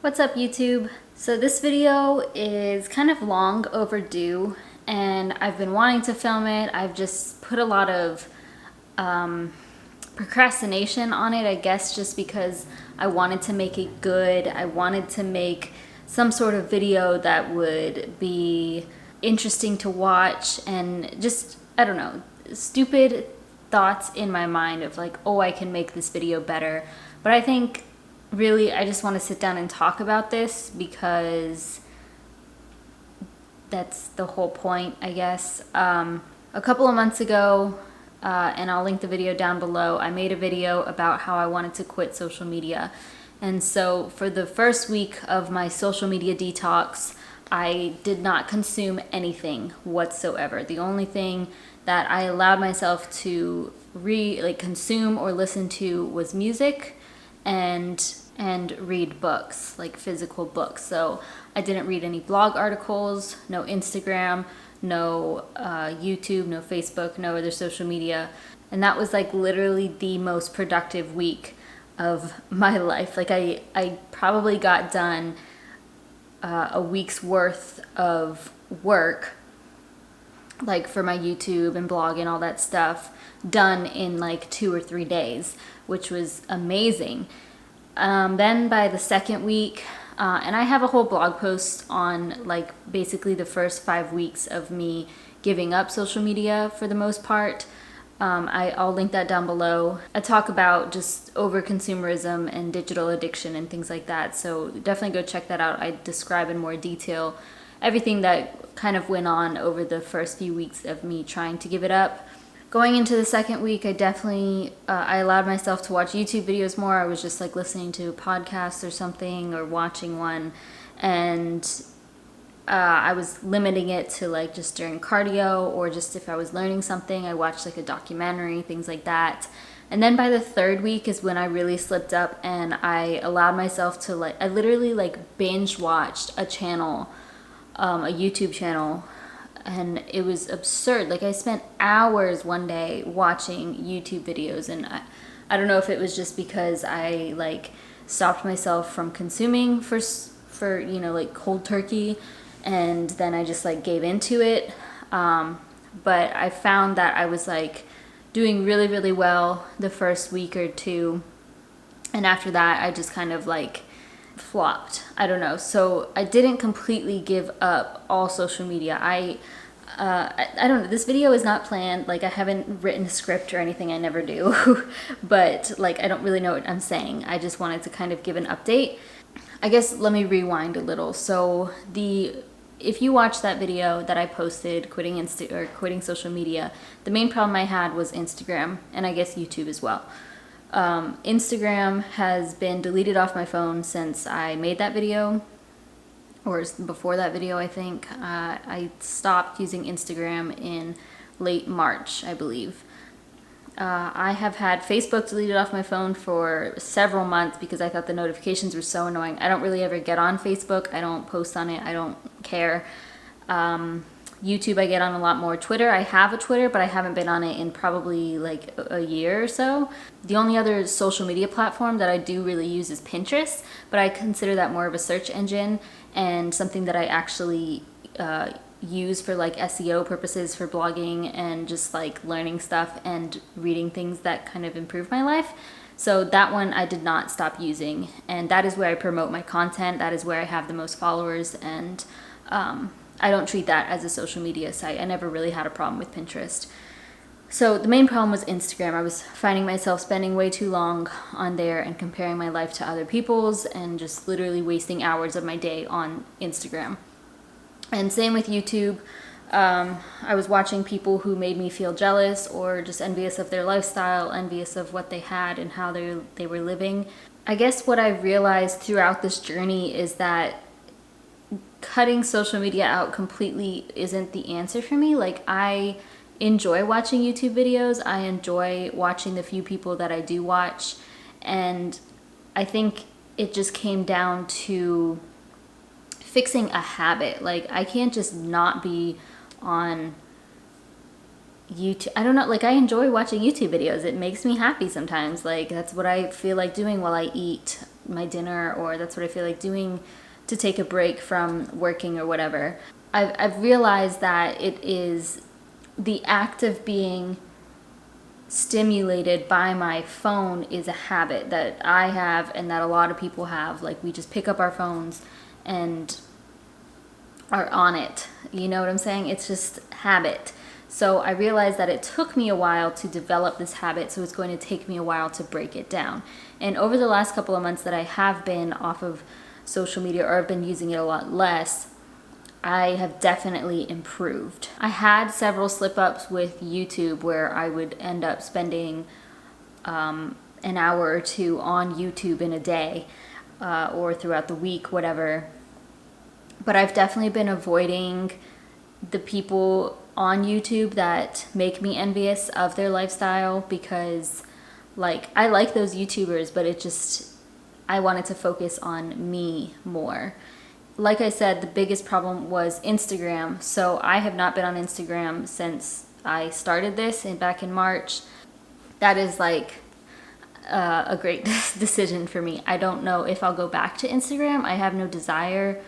What's up, YouTube? So this video is kind of long overdue and I've been wanting to film it. I've just put a lot of procrastination on it, I guess, just because I wanted to make it good. I wanted to make some sort of video that would be interesting to watch and just, I don't know, stupid thoughts in my mind of like, oh, I can make this video better. But I think really I just want to sit down and talk about this because that's the whole point, I guess. A couple of months ago, and I'll link the video down below, I made a video about how I wanted to quit social media. And so for the first week of my social media detox, I did not consume anything whatsoever. The only thing that I allowed myself to consume or listen to was music and read books, like physical books. So I didn't read any blog articles, no Instagram, no YouTube, no Facebook, no other social media. And that was like literally the most productive week of my life. Like I probably got done a week's worth of work, like for my YouTube and blog and all that stuff, done in like 2 or 3 days, which was amazing. Then by the second week, and I have a whole blog post on like basically the first 5 weeks of me giving up social media for the most part. I'll link that down below. I talk about just over-consumerism and digital addiction and things like that, so definitely go check that out. I describe in more detail everything that kind of went on over the first few weeks of me trying to give it up. Going into the second week, I definitely, I allowed myself to watch YouTube videos more. I was just like listening to podcasts or something or watching one, and I was limiting it to like just during cardio or just if I was learning something, I watched like a documentary, things like that. And then by the third week is when I really slipped up and I allowed myself to I literally like binge watched a channel, a YouTube channel, and it was absurd. Like I spent hours one day watching YouTube videos, and I don't know if it was just because I like stopped myself from consuming for like cold turkey, and then I just like gave into it. But I found that I was like doing really, really well the first week or two, and after that I just kind of like flopped. I don't know. So I didn't completely give up all social media. I don't know. This video is not planned. Like I haven't written a script or anything. I never do. But like I don't really know what I'm saying. I just wanted to kind of give an update. I guess let me rewind a little. So if you watch that video that I posted quitting social media, the main problem I had was Instagram and I guess YouTube as well. Instagram has been deleted off my phone since I made that video, or before that video, I think. I stopped using Instagram in late March, I believe. I have had Facebook deleted off my phone for several months because I thought the notifications were so annoying. I don't really ever get on Facebook. I don't post on it. I don't care. YouTube I get on a lot more. Twitter, I have a Twitter, but I haven't been on it in probably like a year or so. The only other social media platform that I do really use is Pinterest, but I consider that more of a search engine and something that I actually use for like SEO purposes, for blogging and just like learning stuff and reading things that kind of improve my life. So that one I did not stop using, and that is where I promote my content. That is where I have the most followers, and I don't treat that as a social media site. I never really had a problem with Pinterest. So the main problem was Instagram. I was finding myself spending way too long on there and comparing my life to other people's and just literally wasting hours of my day on Instagram. And same with YouTube. I was watching people who made me feel jealous or just envious of their lifestyle, envious of what they had and how they were living. I guess what I realized throughout this journey is that cutting social media out completely isn't the answer for me. Like I enjoy watching YouTube videos. I enjoy watching the few people that I do watch. And I think it just came down to fixing a habit. Like I can't just not be on YouTube. I don't know, like I enjoy watching YouTube videos. It makes me happy sometimes. Like that's what I feel like doing while I eat my dinner, or that's what I feel like doing to take a break from working or whatever. I've realized that it is the act of being stimulated by my phone is a habit that I have and that a lot of people have. Like, we just pick up our phones and are on it. You know what I'm saying? It's just habit. So I realized that it took me a while to develop this habit, so it's going to take me a while to break it down. And over the last couple of months that I have been off of social media, or I've been using it a lot less, I have definitely improved. I had several slip-ups with YouTube where I would end up spending an hour or two on YouTube in a day, or throughout the week, whatever. But I've definitely been avoiding the people on YouTube that make me envious of their lifestyle, because like, I like those YouTubers, but I wanted to focus on me more. Like I said, the biggest problem was Instagram. So I have not been on Instagram since I started this back in March. That is like a great decision for me. I don't know if I'll go back to Instagram. I have no desire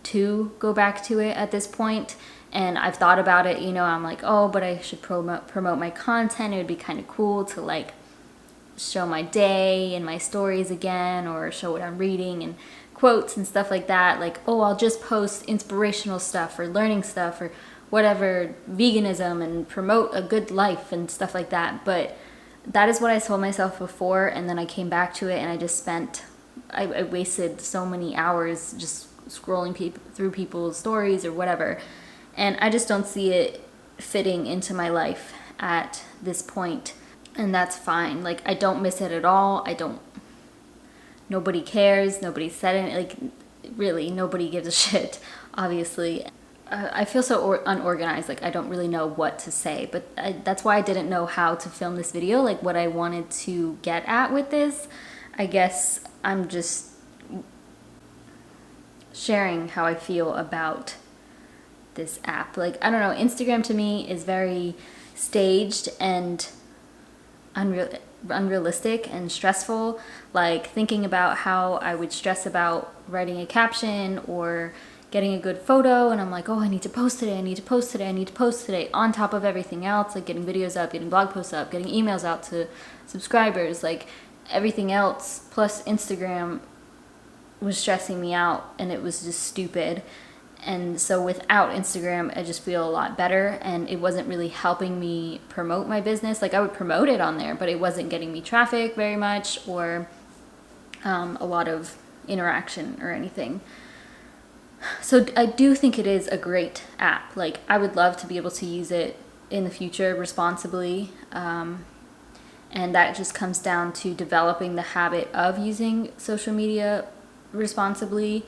to go back to it at this point. And I've thought about it, I'm like, oh, but I should promote my content. It would be kind of cool to like show my day and my stories again, or show what I'm reading and quotes and stuff like that. Like, oh, I'll just post inspirational stuff or learning stuff or whatever, veganism, and promote a good life and stuff like that. But that is what I told myself before, and then I came back to it, and I wasted so many hours just scrolling through people's stories or whatever. And I just don't see it fitting into my life at this point. And that's fine. Like, I don't miss it at all. Nobody cares. Nobody said it. Like, really, nobody gives a shit, obviously. I feel so unorganized. Like, I don't really know what to say. But that's why I didn't know how to film this video, like what I wanted to get at with this. I guess I'm just sharing how I feel about this app. Like, I don't know, Instagram to me is very staged and unrealistic and stressful. Like, thinking about how I would stress about writing a caption or getting a good photo, and I'm like, oh, I need to post today, I need to post today, I need to post today, on top of everything else, like getting videos up, getting blog posts up, getting emails out to subscribers, like everything else plus Instagram was stressing me out, and it was just stupid. And so without Instagram, I just feel a lot better, and it wasn't really helping me promote my business. Like, I would promote it on there, but it wasn't getting me traffic very much, or a lot of interaction or anything. So I do think it is a great app. Like, I would love to be able to use it in the future responsibly. And that just comes down to developing the habit of using social media responsibly.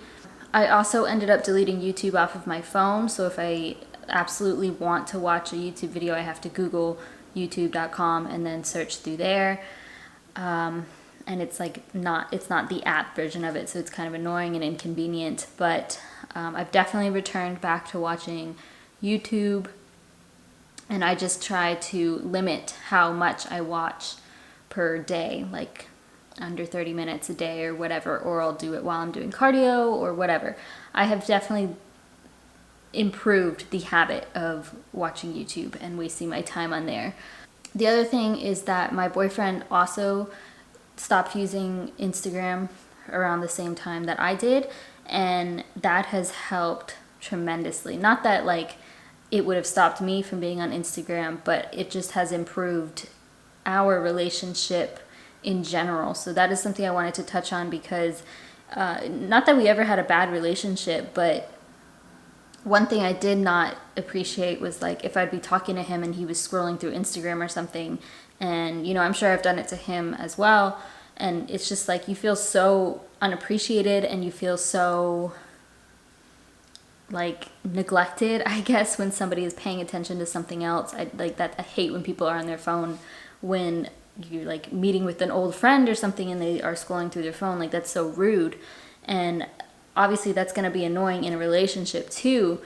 I also ended up deleting YouTube off of my phone, so if I absolutely want to watch a YouTube video, I have to Google youtube.com and then search through there. And it's like it's not the app version of it, so it's kind of annoying and inconvenient. But I've definitely returned back to watching YouTube, and I just try to limit how much I watch per day, like under 30 minutes a day or whatever, or I'll do it while I'm doing cardio or whatever. I have definitely improved the habit of watching YouTube and wasting my time on there. The other thing is that my boyfriend also stopped using Instagram around the same time that I did, and that has helped tremendously. Not that like it would have stopped me from being on Instagram, but it just has improved our relationship in general. So that is something I wanted to touch on, because not that we ever had a bad relationship, but one thing I did not appreciate was like if I'd be talking to him and he was scrolling through Instagram or something, and I'm sure I've done it to him as well, and it's just like you feel so unappreciated and you feel so like neglected, I guess, when somebody is paying attention to something else. I hate when people are on their phone when you're like meeting with an old friend or something and they are scrolling through their phone. Like, that's so rude. And obviously that's going to be annoying in a relationship too.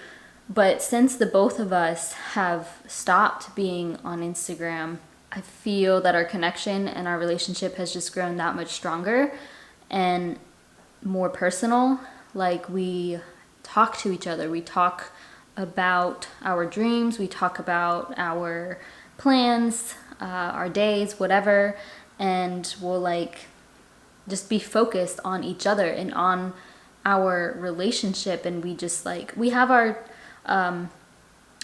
But since the both of us have stopped being on Instagram, I feel that our connection and our relationship has just grown that much stronger. And more personal. Like, we talk to each other. We talk about our dreams. We talk about our plans, our days, whatever. And we'll like just be focused on each other and on our relationship. And we just like, we have our, on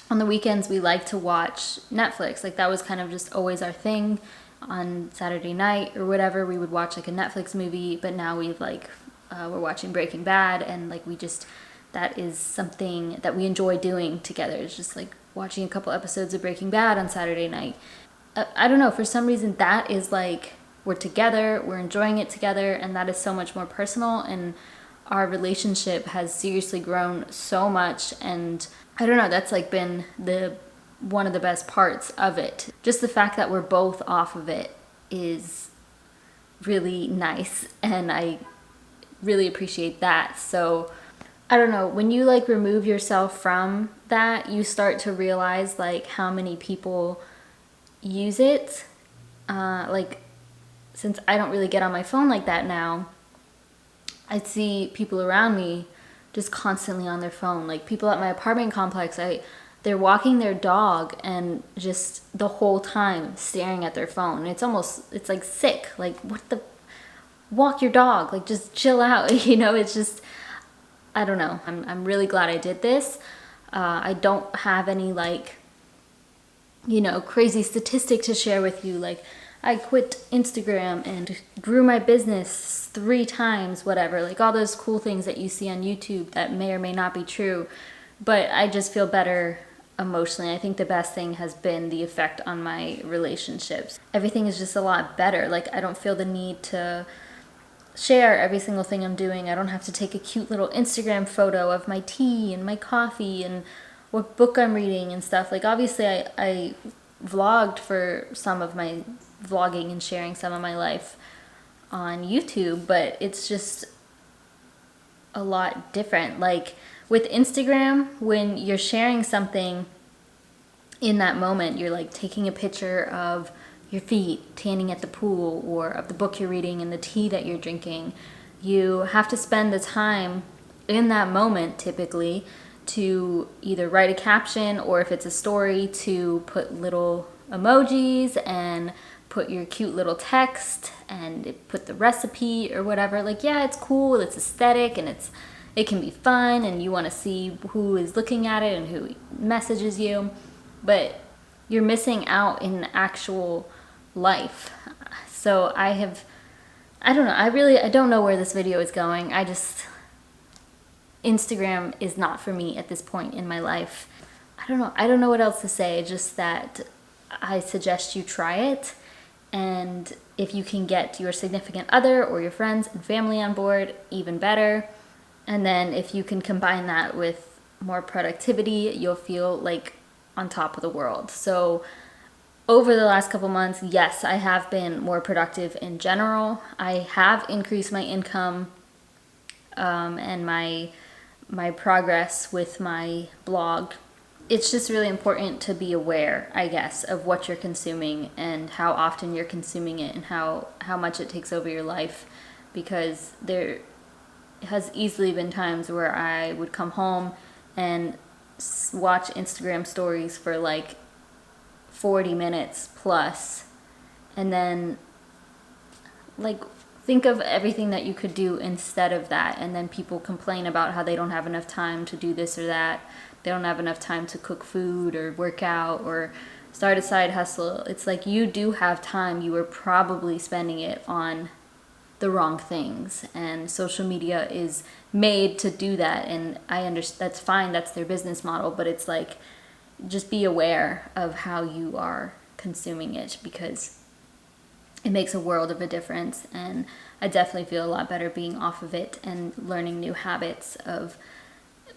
the weekends, we like to watch Netflix. Like, that was kind of just always our thing. On Saturday night or whatever, we would watch like a Netflix movie, but now we've like, we're watching Breaking Bad, and like we just, that is something that we enjoy doing together. It's just like watching a couple episodes of Breaking Bad on Saturday night. I don't know, for some reason that is like, we're together, we're enjoying it together, and that is so much more personal, and our relationship has seriously grown so much. And I don't know, that's like been one of the best parts of it. Just the fact that we're both off of it is really nice, and I really appreciate that. So I don't know, when you like remove yourself from that, you start to realize like how many people use it. Like, since I don't really get on my phone like that now, I see people around me just constantly on their phone. Like, people at my apartment complex, they're walking their dog and just the whole time staring at their phone. It's like sick. Like, walk your dog, like just chill out. You know, it's just, I don't know. I'm really glad I did this. I don't have any like, you know, crazy statistic to share with you. Like, I quit Instagram and grew my business 3 times, whatever. Like, all those cool things that you see on YouTube that may or may not be true. But I just feel better emotionally. I think the best thing has been the effect on my relationships. Everything is just a lot better. Like, I don't feel the need to share every single thing I'm doing. I don't have to take a cute little Instagram photo of my tea and my coffee and what book I'm reading and stuff. Like, obviously I vlogged for some of my vlogging and sharing some of my life on YouTube, but it's just a lot different. Like, with Instagram, when you're sharing something in that moment, you're like taking a picture of your feet tanning at the pool, or of the book you're reading and the tea that you're drinking. You have to spend the time in that moment, typically, to either write a caption, or if it's a story, to put little emojis and put your cute little text and put the recipe or whatever. Like, yeah, it's cool, it's aesthetic, and it can be fun, and you want to see who is looking at it and who messages you, but you're missing out in actual life. So I don't know, I don't know where this video is going. Instagram is not for me at this point in my life. I don't know what else to say, just that I suggest you try it. And if you can get your significant other or your friends and family on board, even better. And then if you can combine that with more productivity, you'll feel like on top of the world. So over the last couple months, yes, I have been more productive in general. I have increased my income and my progress with my blog. It's just really important to be aware, I guess, of what you're consuming and how often you're consuming it and how much it takes over your life, because there has easily been times where I would come home and watch Instagram stories for like 40 minutes plus, and then like think of everything that you could do instead of that, and then people complain about how they don't have enough time to do this or that. They don't have enough time to cook food or work out or start a side hustle. It's like, you do have time. You are probably spending it on the wrong things, and social media is made to do that, and I understand that's fine, that's their business model, but it's like, just be aware of how you are consuming it, because it makes a world of a difference. And I definitely feel a lot better being off of it and learning new habits of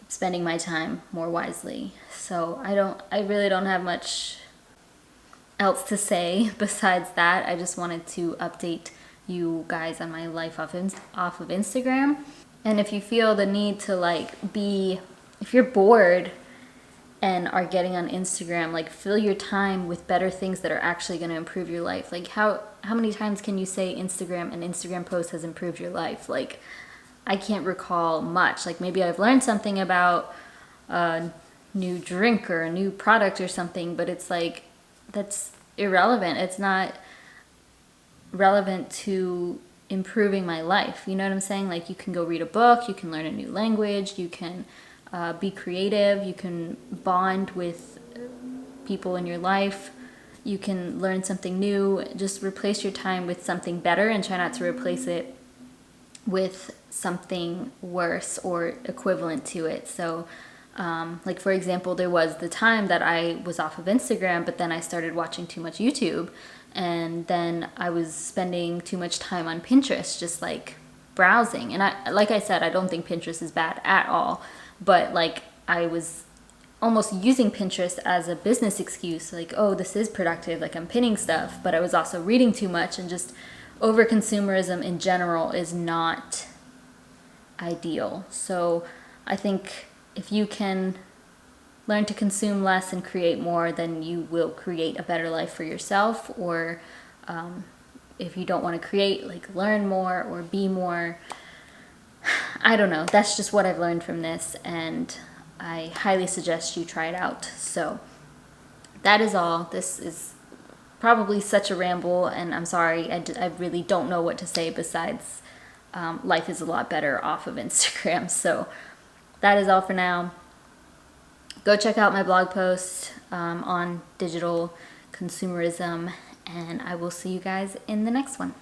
spending my time more wisely. So I really don't have much else to say besides that. I just wanted to update you guys on my life off of Instagram. And if you feel the need to if you're bored and are getting on Instagram, like, fill your time with better things that are actually going to improve your life. Like, how many times can you say Instagram, an Instagram post has improved your life? Like, I can't recall much. Like maybe I've learned something about a new drink or a new product or something, but it's like, that's irrelevant. It's not relevant to improving my life. You know what I'm saying? Like you can go read a book, you can learn a new language, you can be creative, you can bond with people in your life, you can learn something new. Just replace your time with something better and try not to replace it with something worse or equivalent to it. So like for example, there was the time that I was off of Instagram, but then I started watching too much YouTube, and then I was spending too much time on Pinterest, just like browsing. And like I said, I don't think Pinterest is bad at all, but like I was almost using Pinterest as a business excuse, like, oh, this is productive, like I'm pinning stuff, but I was also reading too much, and just over consumerism in general is not ideal. So I think if you can learn to consume less and create more, then you will create a better life for yourself. Or if you don't want to create, like learn more or be more. I don't know. That's just what I've learned from this, and I highly suggest you try it out. So that is all. This is probably such a ramble, and I'm sorry. I really don't know what to say besides life is a lot better off of Instagram. So that is all for now. Go check out my blog post on digital consumerism, and I will see you guys in the next one.